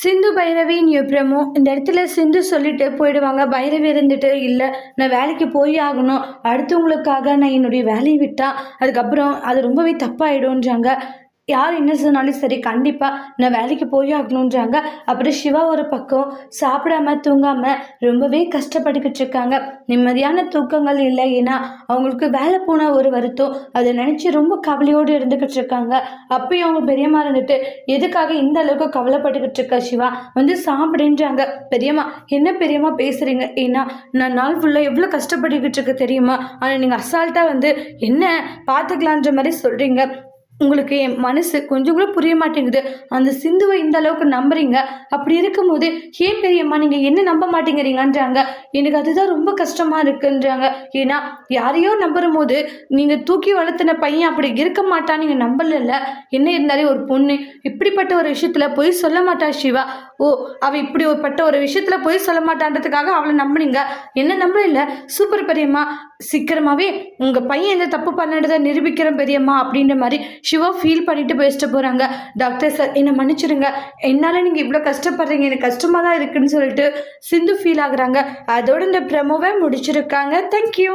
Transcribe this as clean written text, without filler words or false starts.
சிந்து பைரவியின் promo இந்த இடத்துல சிந்து சொல்லிட்டு போயிடுவாங்க. பைரவி இருந்துட்டு இல்லை நான் வேலைக்கு போய் ஆகணும், அடுத்தவங்களுக்காக நான் என்னுடைய வேலையை விட்டா அதுக்கப்புறம் அது ரொம்பவே தப்பாயிடும்ன்றாங்க. யார் என்ன சொன்னாலும் சரி கண்டிப்பாக நான் வேலைக்கு போய் ஆகணுன்றாங்க. அப்புறம் சிவா ஒரு பக்கம் சாப்பிடாம தூங்காமல் ரொம்பவே கஷ்டப்பட்டுக்கிட்டு இருக்காங்க. நிம்மதியான தூக்கங்கள் இல்லை, ஏன்னா அவங்களுக்கு வேலை போன ஒரு வருத்தம் அதை நினச்சி ரொம்ப கவலையோடு இருந்துக்கிட்டு இருக்காங்க. அப்பயும் அவங்க பெரியம்மா இருந்துட்டு எதுக்காக இந்த அளவுக்கு கவலைப்பட்டுக்கிட்டு இருக்க சிவா, வந்து சாப்பிடுன்றாங்க. பெரியம்மா என்ன பெரியம்மா பேசுகிறீங்க, ஏன்னா நான் நாள் ஃபுல்லாக எவ்வளோ கஷ்டப்பட்டுக்கிட்டு இருக்க தெரியுமா, ஆனால் நீங்கள் அசால்ட்டாக வந்து என்ன பார்த்துக்கலான்ற மாதிரி சொல்கிறீங்க. உங்களுக்கு என் மனசு கொஞ்சம் கூட புரிய மாட்டேங்குது. அந்த சிந்துவை இந்த அளவுக்கு நம்புறீங்க, அப்படி இருக்கும்போது ஏன் பெரியம்மா நீங்கள் என்ன நம்ப மாட்டேங்கிறீங்கன்றாங்க. எனக்கு அதுதான் ரொம்ப கஷ்டமா இருக்குன்றாங்க. ஏன்னா யாரையோ நம்புறும் போது நீங்கள் தூக்கி வளர்த்தின பையன் அப்படி இருக்க மாட்டான்னு நீங்கள் நம்பல. என்ன இருந்தாலே ஒரு பொண்ணு இப்படிப்பட்ட ஒரு விஷயத்துல போய் சொல்ல மாட்டா சிவா. ஓ, அவள் இப்படி பட்ட ஒரு விஷயத்துல போய் சொல்ல மாட்டான்றதுக்காக அவளை நம்புனீங்க, என்ன நம்பல. சூப்பர் பெரியம்மா, சீக்கிரமாவே உங்க பையன் எந்த தப்பு பண்ணதை நிரூபிக்கிறேன் பெரியம்மா அப்படின்ற மாதிரி சிவா ஃபீல் பண்ணிட்டு பேசிட்டு போகிறாங்க. டாக்டர் சார் என்னை மன்னிச்சிடுங்க, என்னால் நீங்கள் இவ்வளோ கஷ்டப்படுறீங்க, எனக்கு கஷ்டமாக தான் இருக்குன்னு சொல்லிட்டு சிந்து ஃபீல் ஆகுறாங்க. அதோட இந்த ப்ரமோவை முடிச்சிருக்காங்க. தேங்க்யூ.